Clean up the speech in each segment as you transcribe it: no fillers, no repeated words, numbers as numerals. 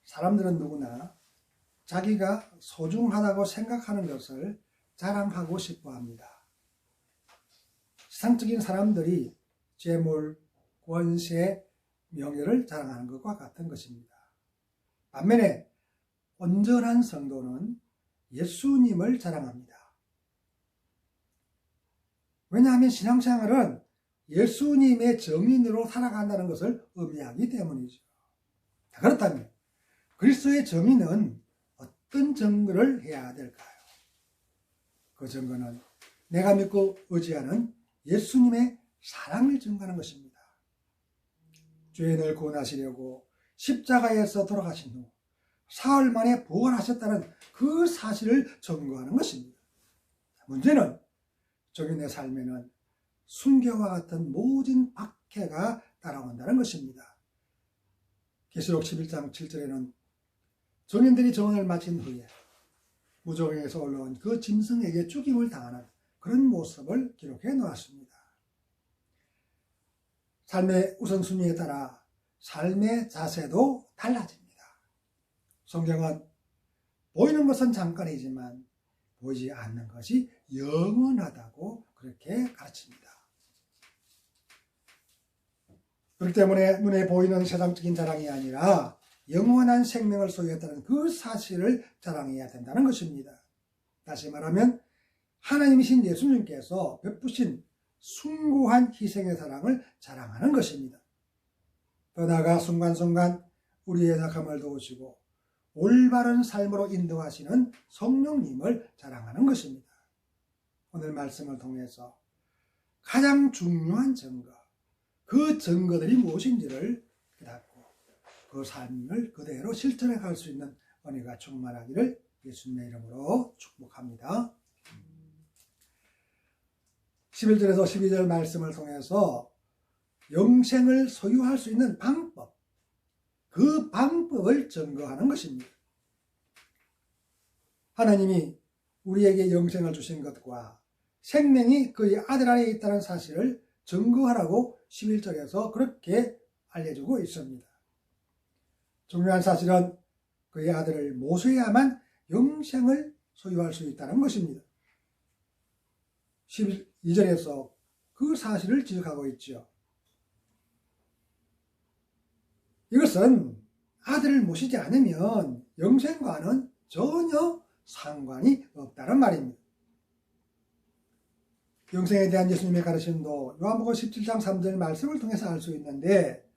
사람들은 누구나 자기가 소중하다고 생각하는 것을 자랑하고 싶어 합니다. 세상적인 사람들이 재물, 권세, 명예를 자랑하는 것과 같은 것입니다. 반면에 온전한 성도는 예수님을 자랑합니다. 왜냐하면 신앙생활은 예수님의 정인으로 살아간다는 것을 의미하기 때문이죠. 그렇다면 그리스도의 정인은 어떤 증거를 해야 될까요? 그 증거는 내가 믿고 의지하는 예수님의 사랑을 증거하는 것입니다. 죄인을 구원하시려고 십자가에서 돌아가신 후 사흘 만에 부활하셨다는 그 사실을 증거하는 것입니다. 문제는 정인의 삶에는 순교와 같은 모진 박해가 따라온다는 것입니다. 계시록 11장 7절에는 정인들이 정언을 마친 후에 무저강에서 올라온 그 짐승에게 죽임을 당하는 그런 모습을 기록해 놓았습니다. 삶의 우선순위에 따라 삶의 자세도 달라집니다. 성경은 보이는 것은 잠깐이지만 보이지 않는 것이 영원하다고 그렇게 가르칩니다. 그렇기 때문에 눈에 보이는 세상적인 자랑이 아니라 영원한 생명을 소유했다는 그 사실을 자랑해야 된다는 것입니다. 다시 말하면 하나님이신 예수님께서 베푸신 숭고한 희생의 사랑을 자랑하는 것입니다. 더 나아가 순간순간 우리의 약함을 도우시고 올바른 삶으로 인도하시는 성령님을 자랑하는 것입니다. 오늘 말씀을 통해서 가장 중요한 증거, 그 증거들이 무엇인지를 깨닫고 그 삶을 그대로 실천해 갈 수 있는 은혜가 충만하기를 예수님의 이름으로 축복합니다. 11절에서 12절 말씀을 통해서 영생을 소유할 수 있는 방법, 그 방법을 증거하는 것입니다. 하나님이 우리에게 영생을 주신 것과 생명이 그의 아들 안에 있다는 사실을 증거하라고 11절에서 그렇게 알려주고 있습니다. 중요한 사실은 그의 아들을 모셔야만 영생을 소유할 수 있다는 것입니다. 12절에서 그 사실을 지적하고 있죠. 이것은 아들을 모시지 않으면 영생과는 전혀 상관이 없다는 말입니다. 영생에 대한 예수님의 가르침도 요한복음 17장 3절 말씀을 통해서 알 수 있는데,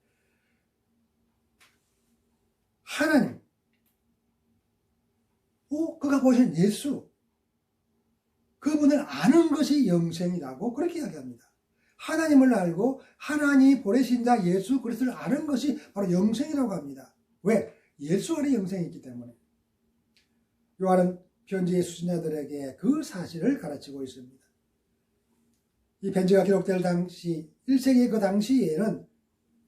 하나님, 그가 보신 예수, 그분을 아는 것이 영생이라고 그렇게 이야기합니다. 하나님을 알고 하나님이 보내신 자 예수 그리스도를 아는 것이 바로 영생이라고 합니다. 왜? 예수 안에 영생이 있기 때문에. 요한은 편지의 수신자들에게 그 사실을 가르치고 있습니다. 이 편지가 기록될 당시 1세기 그 당시에는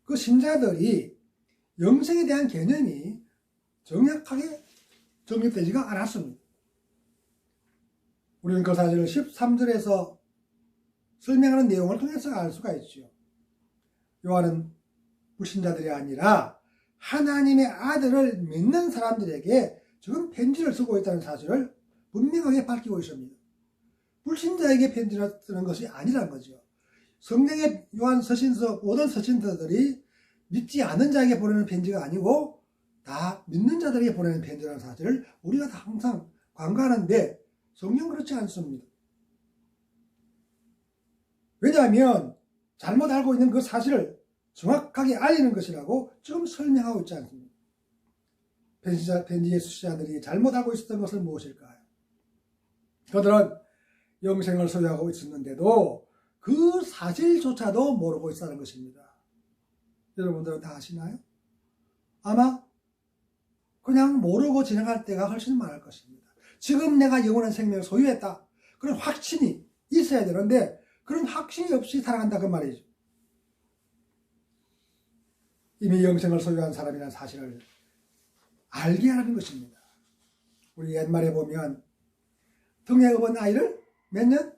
그 신자들이 영생에 대한 개념이 정확하게 정립되지가 않았습니다. 우리는 그 사실을 13절에서 설명하는 내용을 통해서 알 수가 있죠. 요한은 불신자들이 아니라 하나님의 아들을 믿는 사람들에게 지금 편지를 쓰고 있다는 사실을 분명하게 밝히고 있습니다. 불신자에게 편지를 쓰는 것이 아니라는 거죠. 성경의 요한 서신서, 모든 서신서들이 믿지 않는 자에게 보내는 편지가 아니고 다 믿는 자들에게 보내는 편지라는 사실을 우리가 다 항상 간과하는데 성경은 그렇지 않습니다. 왜냐하면 잘못 알고 있는 그 사실을 정확하게 알리는 것이라고 지금 설명하고 있지 않습니까? 편지의 수신자들이 잘못 알고 있었던 것은 무엇일까요? 그들은 영생을 소유하고 있었는데도 그 사실조차도 모르고 있었다는 것입니다. 여러분들은 다 아시나요? 아마 그냥 모르고 지나갈 때가 훨씬 많을 것입니다. 지금 내가 영원한 생명을 소유했다, 그런 확신이 있어야 되는데 그런 확신이 없이 살아간다 그 말이죠. 이미 영생을 소유한 사람이라는 사실을 알게 하는 것입니다. 우리 옛말에 보면 등에 업은 아이를 몇 년?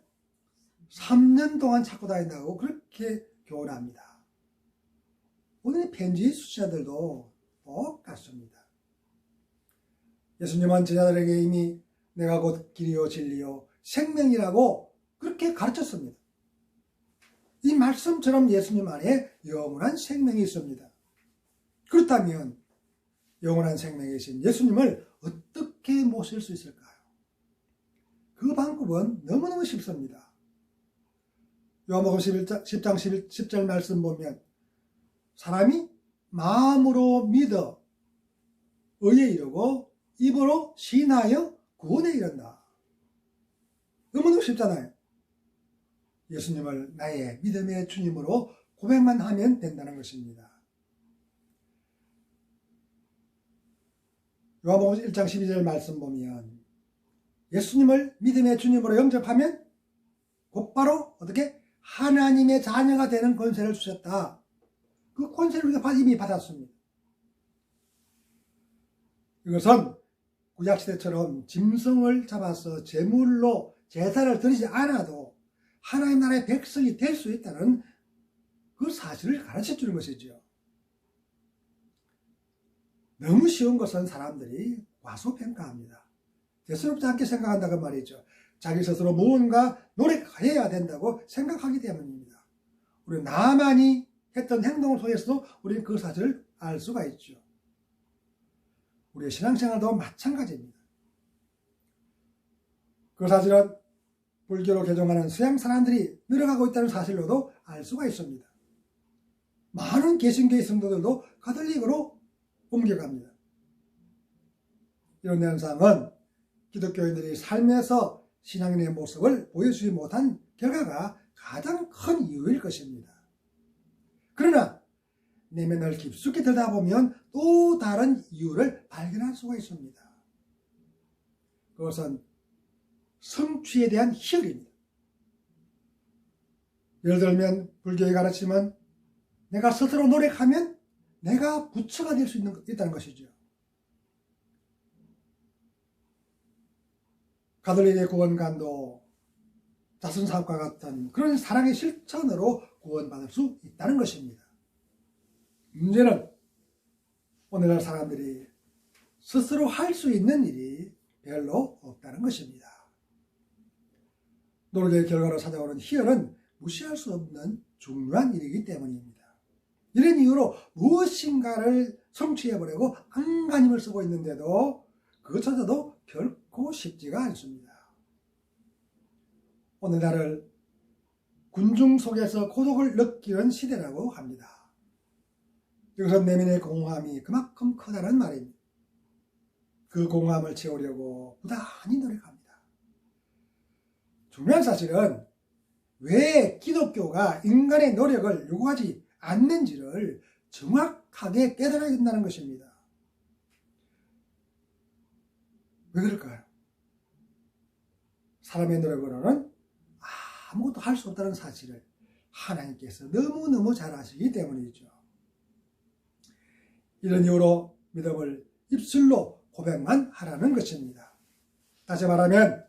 3년 동안 찾고 다닌다고 그렇게 교훈합니다. 오늘 편지 수신자들도 똑같습니다. 예수님은 제자들에게 이미 내가 곧 길이요 진리요 생명이라고 그렇게 가르쳤습니다. 이 말씀처럼 예수님 안에 영원한 생명이 있습니다. 그렇다면 영원한 생명이신 예수님을 어떻게 모실 수 있을까요? 그 방법은 너무너무 쉽습니다. 요한복음 10장 10절 말씀 보면 사람이 마음으로 믿어 의에 이르고 입으로 신하여 구원에 이른다. 너무너무 쉽잖아요. 예수님을 나의 믿음의 주님으로 고백만 하면 된다는 것입니다. 요한복음 1장 12절 말씀 보면 예수님을 믿음의 주님으로 영접하면 곧바로 어떻게? 하나님의 자녀가 되는 권세를 주셨다. 그 권세를 우리가 이미 받았습니다. 이것은 구약시대처럼 짐승을 잡아서 제물로 제사를 드리지 않아도 하나님 나라의 백성이 될 수 있다는 그 사실을 가르쳐 주는 것이죠. 너무 쉬운 것은 사람들이 과소평가합니다. 대수롭지 않게 생각한다고 말이죠. 자기 스스로 무언가 노력해야 된다고 생각하기 때문입니다. 우리 나만이 했던 행동을 통해서도 우리는 그 사실을 알 수가 있죠. 우리의 신앙생활도 마찬가지입니다. 그 사실은 불교로 개종하는 서양 사람들이 늘어가고 있다는 사실로도 알 수가 있습니다. 많은 개신교의 성도들도 가톨릭으로 옮겨갑니다. 이런 현상은 기독교인들이 삶에서 신앙인의 모습을 보여주지 못한 결과가 가장 큰 이유일 것입니다. 그러나 내면을 깊숙이 들여다보면 또 다른 이유를 발견할 수가 있습니다. 그것은 성취에 대한 희열입니다. 예를 들면 불교의 가르침은 내가 스스로 노력하면 내가 부처가 될 수 있다는 것이죠. 가톨릭의 구원관도 자선사업과 같은 그런 사랑의 실천으로 구원받을 수 있다는 것입니다. 문제는 오늘날 사람들이 스스로 할 수 있는 일이 별로 없다는 것입니다. 노력의 결과로 찾아오는 희열은 무시할 수 없는 중요한 일이기 때문입니다. 이런 이유로 무엇인가를 성취해보려고 안간힘을 쓰고 있는데도 그것조차도 결코 쉽지가 않습니다. 오늘날을 군중 속에서 고독을 느끼는 시대라고 합니다. 이것은 내면의 공허함이 그만큼 크다는 말입니다. 그 공허함을 채우려고 부단히 노력합니다. 중요한 사실은 왜 기독교가 인간의 노력을 요구하지 않는지를 정확하게 깨달아야 된다는 것입니다. 왜 그럴까요? 사람의 노력으로는 아무것도 할 수 없다는 사실을 하나님께서 너무너무 잘 아시기 때문이죠. 이런 이유로 믿음을 입술로 고백만 하라는 것입니다. 다시 말하면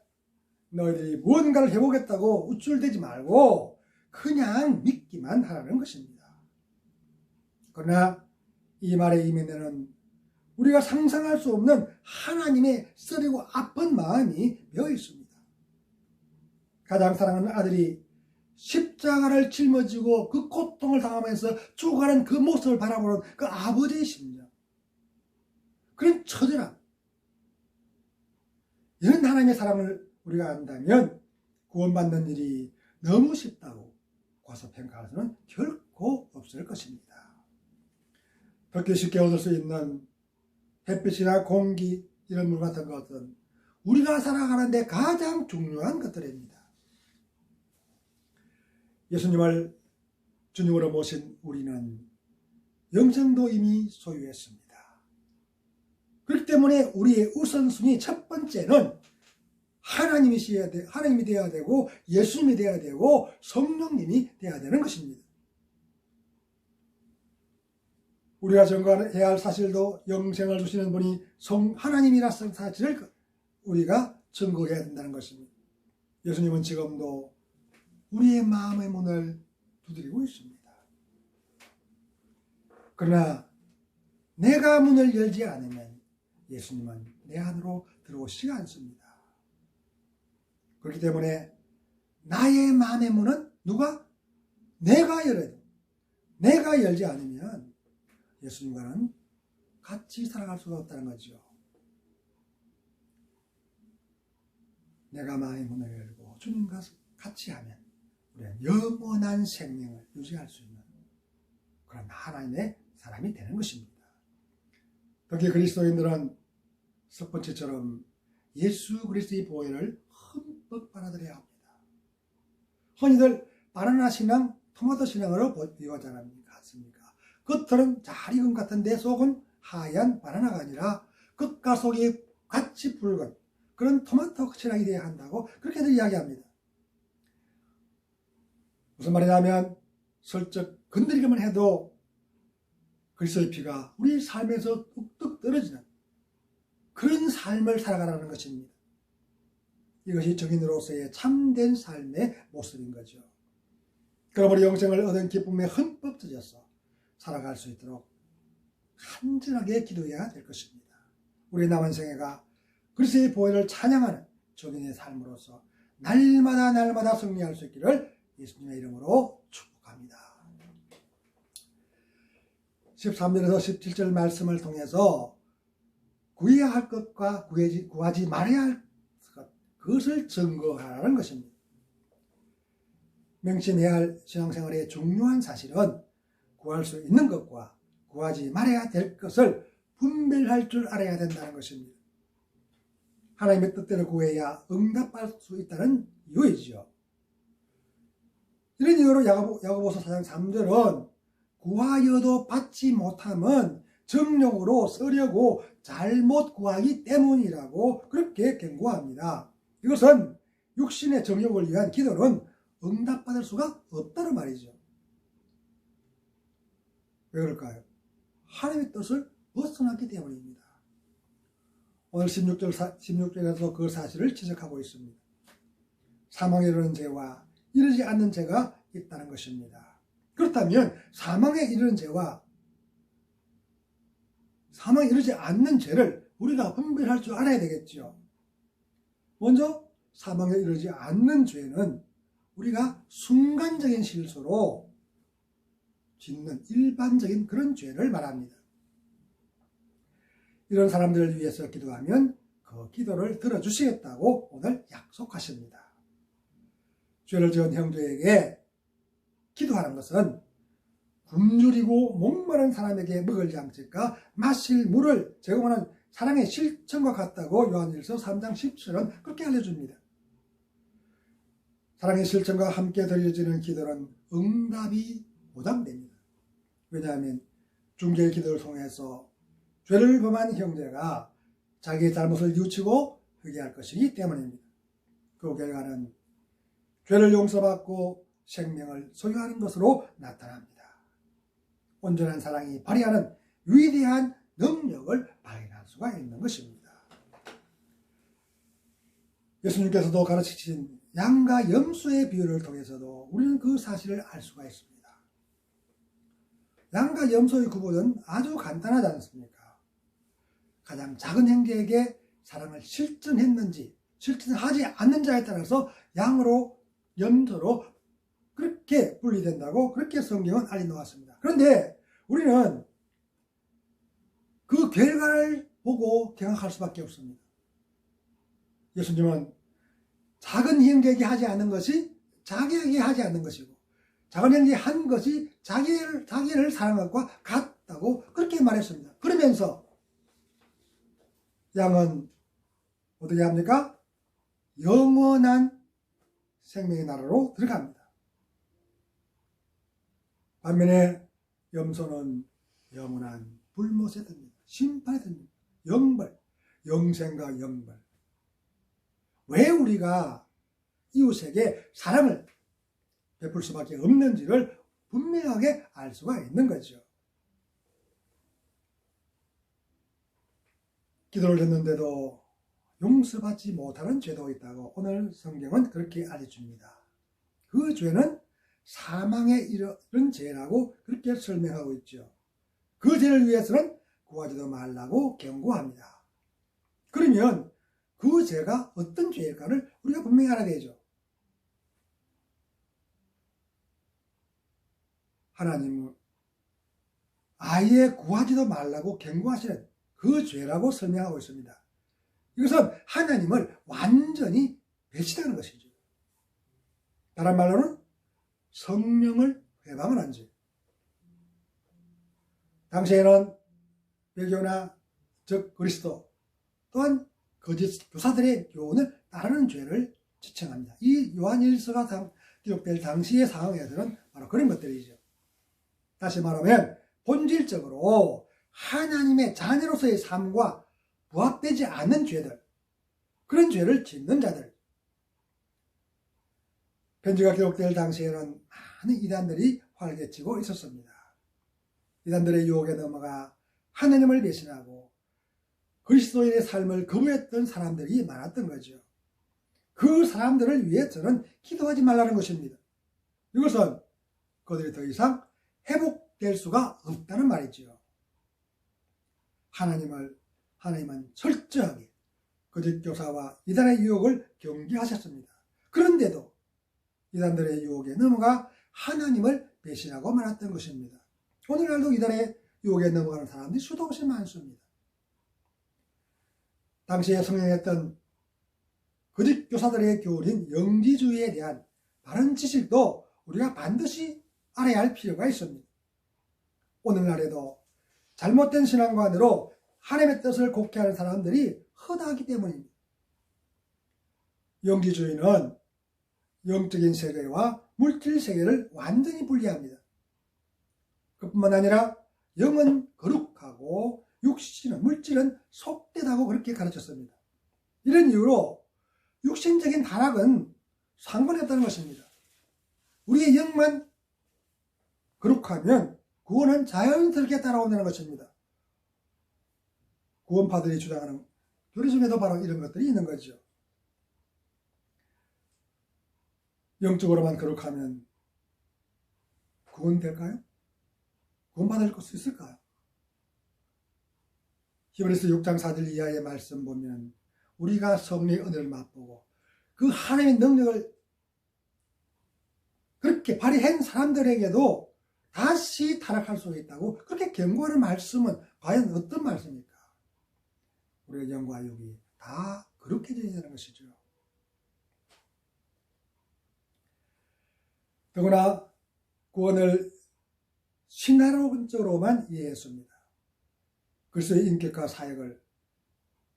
너희들이 무언가를 해보겠다고 우쭐대지 말고 그냥 믿기만 하라는 것입니다. 그러나 이 말의 이면에는 우리가 상상할 수 없는 하나님의 쓰리고 아픈 마음이 배어 있습니다. 가장 사랑하는 아들이 십자가를 짊어지고 그 고통을 당하면서 죽어가는 그 모습을 바라보는 그 아버지의 심정, 그런 처절함, 이런 하나님의 사랑을 우리가 안다면 구원받는 일이 너무 쉽다고 과소평가할 수는 결코 없을 것입니다. 그렇게 쉽게 얻을 수 있는 햇빛이나 공기, 이런 물 같은 것은 우리가 살아가는 데 가장 중요한 것들입니다. 예수님을 주님으로 모신 우리는 영생도 이미 소유했습니다. 그렇기 때문에 우리의 우선순위 첫 번째는 하나님이 되어야 되고 예수님이 되어야 되고 성령님이 되어야 되는 것입니다. 우리가 증거해야 할 사실도 영생을 주시는 분이 하나님이라는 사실을 우리가 증거해야 된다는 것입니다. 예수님은 지금도 우리의 마음의 문을 두드리고 있습니다. 그러나 내가 문을 열지 않으면 예수님은 내 안으로 들어오시지 않습니다. 그렇기 때문에 나의 마음의 문은 누가? 내가 열어야 돼. 내가 열지 않으면 예수님과는 같이 살아갈 수가 없다는 거죠. 내가 마음의 문을 열고 주님과 같이 하면 우리는 영원한 생명을 유지할 수 있는 그런 하나님의 사람이 되는 것입니다. 특히 그리스도인들은 첫 번째처럼 예수 그리스도의 보혈을 흠뻑 받아들여야 합니다. 흔히들 바나나 신앙, 토마토 신앙으로 비유하지 않습니까? 겉은 잘 익은 것 같은데 속은 하얀 바나나가 아니라 겉과 속이 같이 붉은 그런 토마토 신앙이 되어야 한다고 그렇게들 이야기합니다. 무슨 말이냐면 슬쩍 건드리기만 해도 그리스도의 피가 우리 삶에서 뚝뚝 떨어지는 그런 삶을 살아가라는 것입니다. 이것이 증인으로서의 참된 삶의 모습인 거죠. 그럼 우리 영생을 얻은 기쁨에 흠뻑 젖어서 살아갈 수 있도록 간절하게 기도해야 될 것입니다. 우리 남은 생애가 그리스도의 보혈을 찬양하는 증인의 삶으로서 날마다 승리할 수 있기를 예수님의 이름으로 축복합니다. 13절에서 17절 말씀을 통해서 구해야 할 것과 구하지 말아야 할 것, 그것을 증거하라는 것입니다. 명심해야 할 신앙생활의 중요한 사실은 구할 수 있는 것과 구하지 말아야 될 것을 분별할 줄 알아야 된다는 것입니다. 하나님의 뜻대로 구해야 응답할 수 있다는 이유이죠. 이런 이유로 야고보서 4장 3절은 구하여도 받지 못함은 정욕으로 쓰려고 잘못 구하기 때문이라고 그렇게 경고합니다. 이것은 육신의 정욕을 위한 기도는 응답받을 수가 없다는 말이죠. 왜 그럴까요? 하나님의 뜻을 벗어났기 때문입니다. 오늘 16절에서 그 사실을 지적하고 있습니다. 사망에 이르는 죄와 이르지 않는 죄가 있다는 것입니다. 그렇다면 사망에 이르는 죄와 사망에 이르지 않는 죄를 우리가 분별할 줄 알아야 되겠죠. 먼저 사망에 이르지 않는 죄는 우리가 순간적인 실수로 짓는 일반적인 그런 죄를 말합니다. 이런 사람들을 위해서 기도하면 그 기도를 들어주시겠다고 오늘 약속하십니다. 죄를 지은 형제에게 기도하는 것은 굶주리고 목마른 사람에게 먹을 양식과 마실 물을 제공하는 사랑의 실천과 같다고 요한일서 3장 10절은 그렇게 알려줍니다. 사랑의 실천과 함께 드려지는 기도는 응답이 보장됩니다. 왜냐하면 중개의 기도를 통해서 죄를 범한 형제가 자기의 잘못을 뉘우치고 회개할 것이기 때문입니다. 그 결과는 죄를 용서받고 생명을 소유하는 것으로 나타납니다. 온전한 사랑이 발휘하는 위대한 능력을 발휘할 수가 있는 것입니다. 예수님께서도 가르치신 양과 염소의 비유를 통해서도 우리는 그 사실을 알 수가 있습니다. 양과 염소의 구분은 아주 간단하지 않습니까? 가장 작은 형제에게 사랑을 실천했는지 실천하지 않는 자에 따라서 양으로 염소로 그렇게 분리된다고 그렇게 성경은 알려놓았습니다. 그런데 우리는 그 결과를 보고 경악할 수밖에 없습니다. 예수님은 작은 형제에게 하지 않은 것이 자기에게 하지 않는 것이고 작은 형제에 한 것이 자기를 사랑한 것과 같다고 그렇게 말했습니다. 그러면서 양은 어떻게 합니까? 영원한 생명의 나라로 들어갑니다. 반면에 염소는 영원한 불못에 듭니다. 심판에 듭니다. 영벌, 영생과 영벌. 왜 우리가 이웃에게 사랑을 베풀 수밖에 없는지를 분명하게 알 수가 있는 거죠. 기도를 했는데도 용서받지 못하는 죄도 있다고 오늘 성경은 그렇게 알려줍니다. 그 죄는 사망에 이르는 죄라고 그렇게 설명하고 있죠. 그 죄를 위해서는 구하지도 말라고 경고합니다. 그러면 그 죄가 어떤 죄일까를 우리가 분명히 알아야 되죠. 하나님은 아예 구하지도 말라고 경고하시는 그 죄라고 설명하고 있습니다. 이것은 하나님을 완전히 배신하는 것이죠. 다른 말로는 성령을 회방을 한 죄. 당시에는 외교나 즉 그리스도 또한 거짓 교사들의 교훈을 따르는 죄를 지칭합니다. 이 요한일서가 기록될 당시의 상황에서는 바로 그런 것들이죠. 다시 말하면 본질적으로 하나님의 자녀로서의 삶과 부합되지 않는 죄들, 그런 죄를 짓는 자들. 편지가 기록될 당시에는 많은 이단들이 활개치고 있었습니다. 이단들의 유혹에 넘어가 하나님을 배신하고 그리스도인의 삶을 거부했던 사람들이 많았던 거죠. 그 사람들을 위해 저는 기도하지 말라는 것입니다. 이것은 그들이 더 이상 회복될 수가 없다는 말이죠. 하나님은 철저하게 거짓 교사와 이단의 유혹을 경계하셨습니다. 그런데도 이단들의 유혹에 넘어가 하나님을 배신하고 말았던 것입니다. 오늘날도 이단의 유혹에 넘어가는 사람들이 수도 없이 많습니다. 당시에 성행했던 거짓 교사들의 교리인 영지주의에 대한 바른 지식도 우리가 반드시 알아야 할 필요가 있습니다. 오늘날에도 잘못된 신앙관으로 하나님의 뜻을 곡해하는 사람들이 허다하기 때문입니다. 영지주의는 영적인 세계와 물질 세계를 완전히 분리합니다. 그뿐만 아니라 영은 거룩하고 물질은 속되다고 그렇게 가르쳤습니다. 이런 이유로 육신적인 타락은 상관이 없다는 것입니다. 우리의 영만 거룩하면 구원은 자연스럽게 따라온다는 것입니다. 구원파들이 주장하는 교리 중에도 바로 이런 것들이 있는 거죠. 영적으로만 거룩하면 구원될까요? 구원받을 수 있을까요? 히브리서 6장 4절 이하의 말씀 보면 우리가 성령의 은혜를 맛보고 그 하나님의 능력을 그렇게 발휘한 사람들에게도 다시 타락할 수 있다고 그렇게 경고하는 말씀은 과연 어떤 말씀입니까? 우리의 영과 육이 다 거룩해져야 되는 것이죠. 더구나 구원을 신화론적으로만 이해했습니다. 그리스도의 인격과 사역을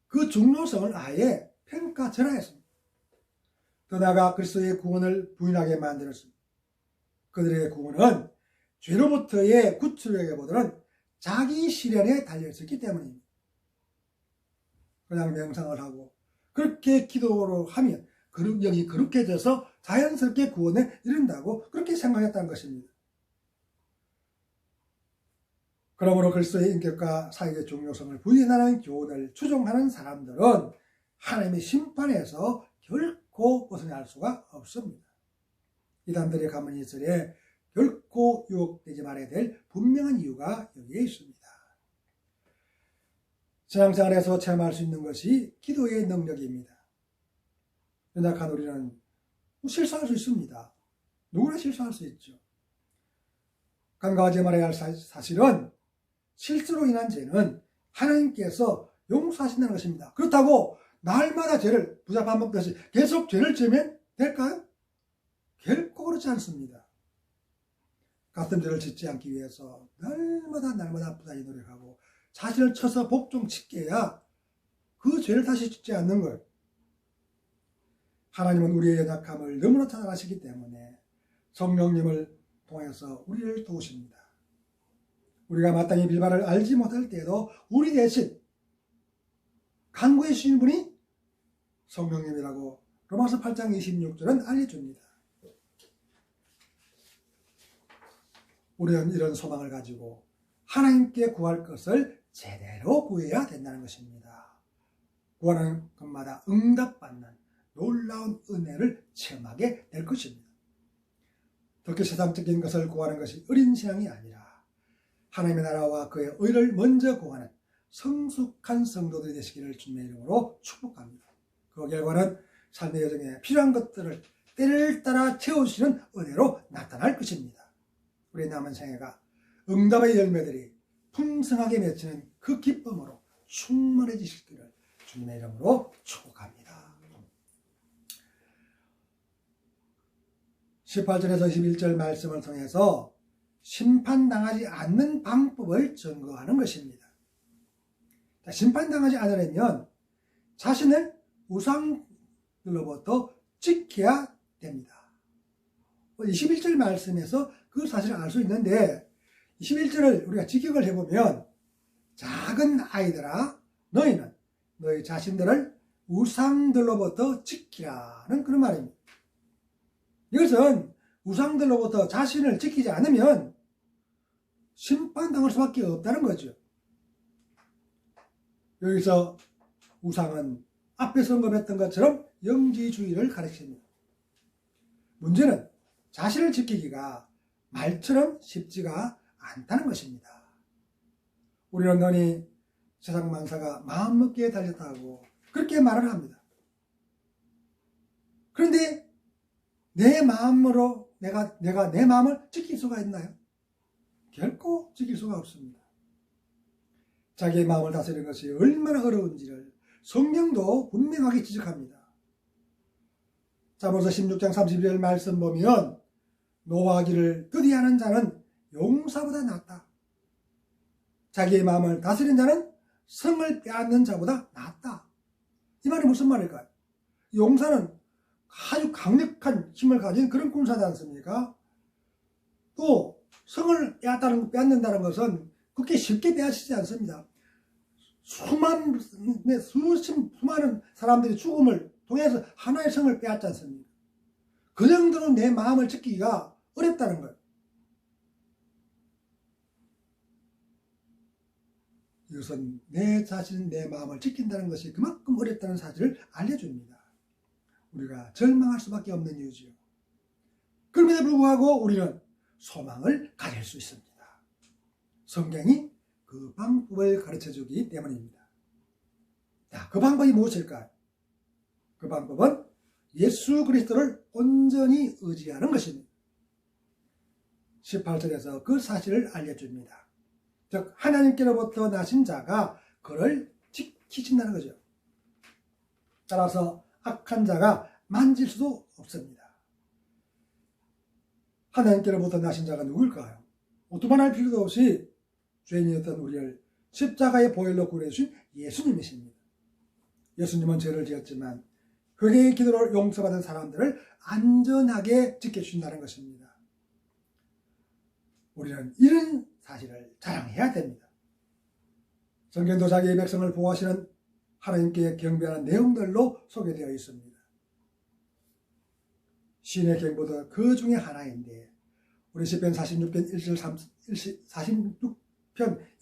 그 중요성을 아예 평가절하했습니다. 더 나아가 그리스도의 구원을 부인하게 만들었습니다. 그들의 구원은 죄로부터의 구출에게보다는 자기 실현에 달려있었기 때문입니다. 그냥 명상을 하고 그렇게 기도를 하면 영이 거룩해져서 자연스럽게 구원에 이른다고 그렇게 생각했다는 것입니다. 그러므로 그리스도의 인격과 사역의 중요성을 부인하는 교훈을 추종하는 사람들은 하나님의 심판에서 결코 벗어날 수가 없습니다. 이단들의 가문이 있으래 결코 유혹되지 말아야 될 분명한 이유가 여기에 있습니다. 신앙생활에서 체험할 수 있는 것이 기도의 능력입니다. 연약한 우리는 실수할 수 있습니다. 누구나 실수할 수 있죠. 간과하지 말아야 할 사실은 실수로 인한 죄는 하나님께서 용서하신다는 것입니다. 그렇다고 날마다 죄를 부자 먹듯이 계속 죄를 지으면 될까요? 결코 그렇지 않습니다. 같은 죄를 짓지 않기 위해서 날마다 부단히 노력하고 자신을 쳐서 복종시켜야 그 죄를 다시 짓지 않는 걸. 하나님은 우리의 연약함을 너무나 잘 아시기 때문에 성령님을 통해서 우리를 도우십니다. 우리가 마땅히 빌바를 알지 못할 때에도 우리 대신 간구해 주신 분이 성령님이라고 로마서 8장 26절은 알려줍니다. 우리는 이런 소망을 가지고 하나님께 구할 것을 제대로 구해야 된다는 것입니다. 구하는 것마다 응답받는 놀라운 은혜를 체험하게 될 것입니다. 특히 세상적인 것을 구하는 것이 어린 신앙이 아니라 하나님의 나라와 그의 의를 먼저 구하는 성숙한 성도들이 되시기를 주님의 이름으로 축복합니다. 그 결과는 삶의 여정에 필요한 것들을 때를 따라 채워주시는 은혜로 나타날 것입니다. 우리 남은 생애가 응답의 열매들이 풍성하게 맺히는 그 기쁨으로 충만해지시기를 주님의 이름으로 축복합니다. 18절에서 21절 말씀을 통해서 심판당하지 않는 방법을 증거하는 것입니다. 심판당하지 않으려면 자신을 우상들로부터 지켜야 됩니다. 21절 말씀에서 그 사실을 알 수 있는데 21절을 우리가 직역을 해보면 작은 아이들아 너희는 너희 자신들을 우상들로부터 지키라는 그런 말입니다. 이것은 우상들로부터 자신을 지키지 않으면 심판당할 수밖에 없다는 거죠. 여기서 우상은 앞에서 언급했던 것처럼 영지주의를 가르칩니다. 문제는 자신을 지키기가 말처럼 쉽지가 않다는 것입니다. 우리는 너니 세상 만사가 마음먹기에 달렸다고 그렇게 말을 합니다. 그런데 내 마음으로 내가 내 마음을 지킬 수가 있나요? 결코 지킬 수가 없습니다. 자기의 마음을 다스리는 것이 얼마나 어려운지를 성경도 분명하게 지적합니다. 잠언서 16장 32절 말씀 보면 노하기를 드디하는 자는 용사보다 낫다. 자기의 마음을 다스리는 자는 성을 빼앗는 자보다 낫다. 이 말이 무슨 말일까요? 용사는 아주 강력한 힘을 가진 그런 군사지 않습니까? 또 성을 빼앗는다는 것은 그렇게 쉽게 빼앗기지 않습니다. 수많은 사람들이 죽음을 통해서 하나의 성을 빼앗지 않습니까? 그 정도로 내 마음을 지키기가 어렵다는 거예요. 이것은 내 자신, 내 마음을 지킨다는 것이 그만큼 어렵다는 사실을 알려줍니다. 우리가 절망할 수밖에 없는 이유지요. 그럼에도 불구하고 우리는 소망을 가질 수 있습니다. 성경이 그 방법을 가르쳐주기 때문입니다. 자, 그 방법이 무엇일까요? 그 방법은 예수 그리스도를 온전히 의지하는 것입니다. 18절에서 그 사실을 알려줍니다. 즉 하나님께로부터 나신 자가 그를 지키신다는 거죠. 따라서 악한 자가 만질 수도 없습니다. 하나님께로부터 나신 자가 누굴까요? 두말할 필요도 없이 죄인이었던 우리를 십자가의 보혈로 구해주신 예수님이십니다. 예수님은 죄를 지었지만 회개의 기도로 용서받은 사람들을 안전하게 지켜주신다는 것입니다. 우리는 이런 사실을 자랑해야 됩니다. 성경도 자기의 백성을 보호하시는 하나님께 경배하는 내용들로 소개되어 있습니다. 신의 경보도 그 중에 하나인데 우리 시편 46편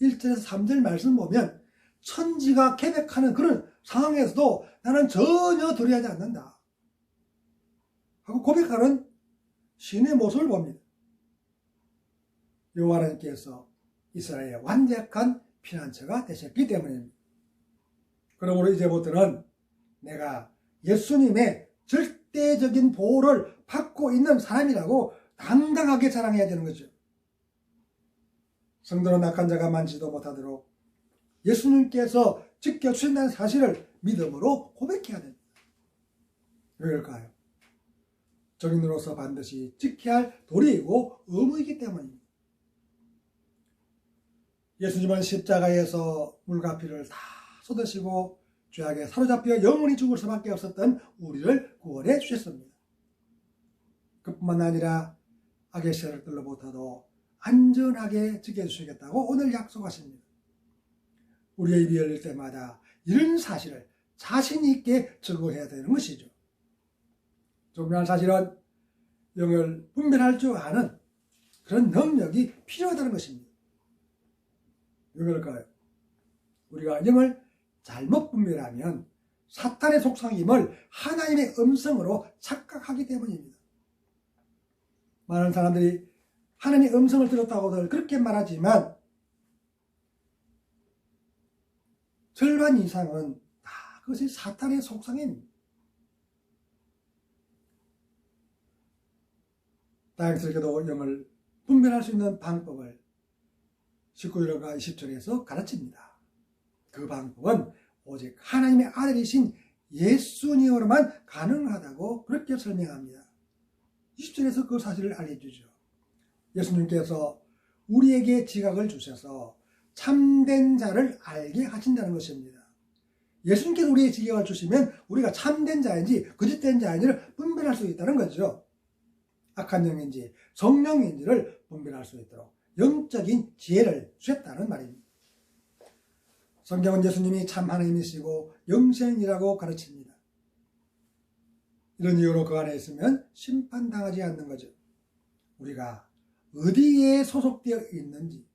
1절에서 3절 말씀 보면 천지가 개벽하는 그런 상황에서도 나는 전혀 두려워하지 않는다 하고 고백하는 신의 모습을 봅니다. 여호와 하나님께서 이스라엘의 완벽한 피난처가 되셨기 때문입니다. 그러므로 이제부터는 내가 예수님의 절대적인 보호를 받고 있는 사람이라고 당당하게 자랑해야 되는 거죠. 성도는 악한 자가 만지도 못하도록 예수님께서 지켜주신다는 사실을 믿음으로 고백해야 됩니다. 왜 그럴까요? 정인으로서 반드시 지켜야 할 도리이고 의무이기 때문입니다. 예수님은 십자가에서 물과 피를 다 쏟으시고 죄악에 사로잡혀 영원히 죽을 수밖에 없었던 우리를 구원해 주셨습니다. 그뿐만 아니라 악의 세력들로부터도 안전하게 지켜주시겠다고 오늘 약속하십니다. 우리의 입이 열릴 때마다 이런 사실을 자신 있게 적용해야 되는 것이죠. 중요한 사실은 영을 분별할 줄 아는 그런 능력이 필요하다는 것입니다. 왜 그럴까요? 우리가 영을 잘못 분별하면 사탄의 속성임을 하나님의 음성으로 착각하기 때문입니다. 많은 사람들이 하나님의 음성을 들었다고들 그렇게 말하지만 절반 이상은 다 그것이 사탄의 속성입니다. 다행스럽게도 영을 분별할 수 있는 방법을 19절과 20절에서 가르칩니다. 그 방법은 오직 하나님의 아들이신 예수님으로만 가능하다고 그렇게 설명합니다. 20절에서 그 사실을 알려주죠. 예수님께서 우리에게 지각을 주셔서 참된 자를 알게 하신다는 것입니다. 예수님께서 우리에게 지각을 주시면 우리가 참된 자인지 거짓된 자인지를 분별할 수 있다는 거죠. 악한 영인지 성령인지를 분별할 수 있도록 영적인 지혜를 주셨다는 말입니다. 성경은 예수님이 참 하나님이시고 영생이라고 가르칩니다. 이런 이유로 그 안에 있으면 심판당하지 않는 거죠. 우리가 어디에 소속되어 있는지,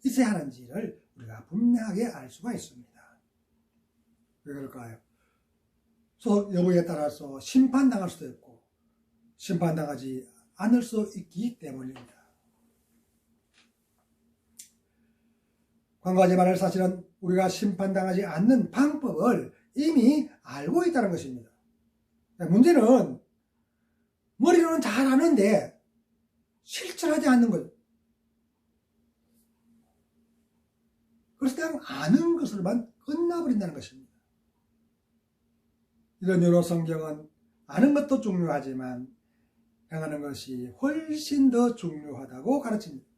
있어야 하는지를 우리가 분명하게 알 수가 있습니다. 왜 그럴까요? 소속 여부에 따라서 심판당할 수도 있고 심판당하지 않을 수 있기 때문입니다. 광고하지 말할 사실은 우리가 심판당하지 않는 방법을 이미 알고 있다는 것입니다. 문제는 머리로는 잘 아는데 실천하지 않는 것. 그래서 그냥 아는 것으로만 끝나버린다는 것입니다. 이런 이유로 성경은 아는 것도 중요하지만 행하는 것이 훨씬 더 중요하다고 가르칩니다.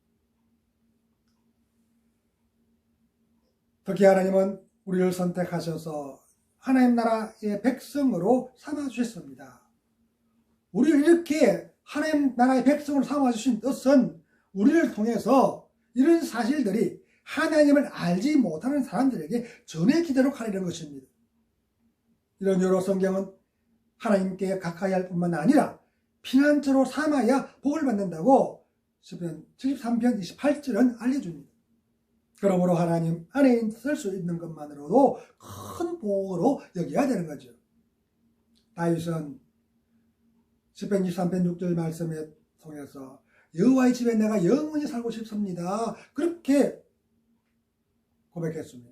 특히 하나님은 우리를 선택하셔서 하나님 나라의 백성으로 삼아주셨습니다. 우리를 이렇게 하나님 나라의 백성으로 삼아주신 뜻은 우리를 통해서 이런 사실들이 하나님을 알지 못하는 사람들에게 전해지도록 하려는 것입니다. 이런 이유로 성경은 하나님께 가까이 할 뿐만 아니라 피난처로 삼아야 복을 받는다고 시편 73편 28절은 알려줍니다. 그러므로 하나님 안에 있을 수 있는 것만으로도 큰 복으로 여겨야 되는 거죠. 다윗은 시편 23편 6절 말씀에 통해서 여호와의 집에 내가 영원히 살고 싶습니다. 그렇게 고백했습니다.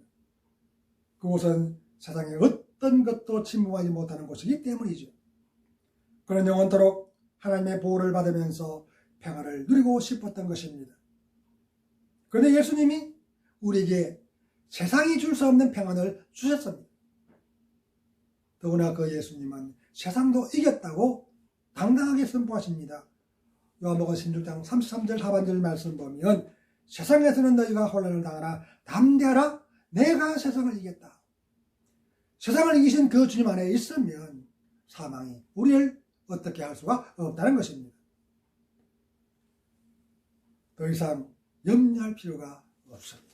그곳은 세상에 어떤 것도 침범하지 못하는 곳이기 때문이죠. 그는 영원토록 하나님의 보호를 받으면서 평화를 누리고 싶었던 것입니다. 그런데 예수님이 우리에게 세상이 줄 수 없는 평안을 주셨습니다. 더구나 그 예수님은 세상도 이겼다고 당당하게 선포하십니다. 요한복음 16장 33절 하반절 말씀 보면 세상에서는 너희가 혼란을 당하나 담대하라 내가 세상을 이겼다. 세상을 이기신 그 주님 안에 있으면 사망이 우리를 어떻게 할 수가 없다는 것입니다. 더 이상 염려할 필요가 없습니다.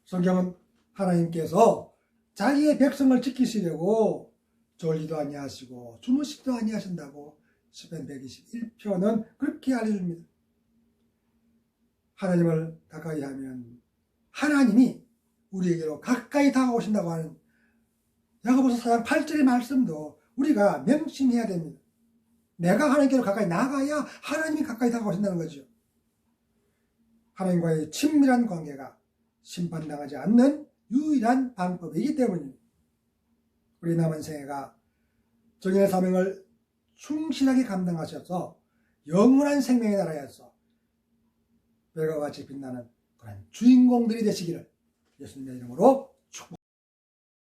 성경은 하나님께서 자기의 백성을 지키시려고 졸리도 아니하시고 주무시지도 아니하신다고 시편 121편은 그렇게 알려줍니다. 하나님을 가까이 하면 하나님이 우리에게로 가까이 다가오신다고 하는 야고보서 4장 8절의 말씀도 우리가 명심해야 됩니다. 내가 하나님께로 가까이 나가야 하나님이 가까이 다가오신다는 거죠. 하나님과의 친밀한 관계가 심판당하지 않는 유일한 방법이기 때문입니다. 우리 남은 생애가 정인의 사명을 충실하게 감당하셔서 영원한 생명의 나라에서 별과 같이 빛나는 그런 주인공들이 되시기를 예수님의 이름으로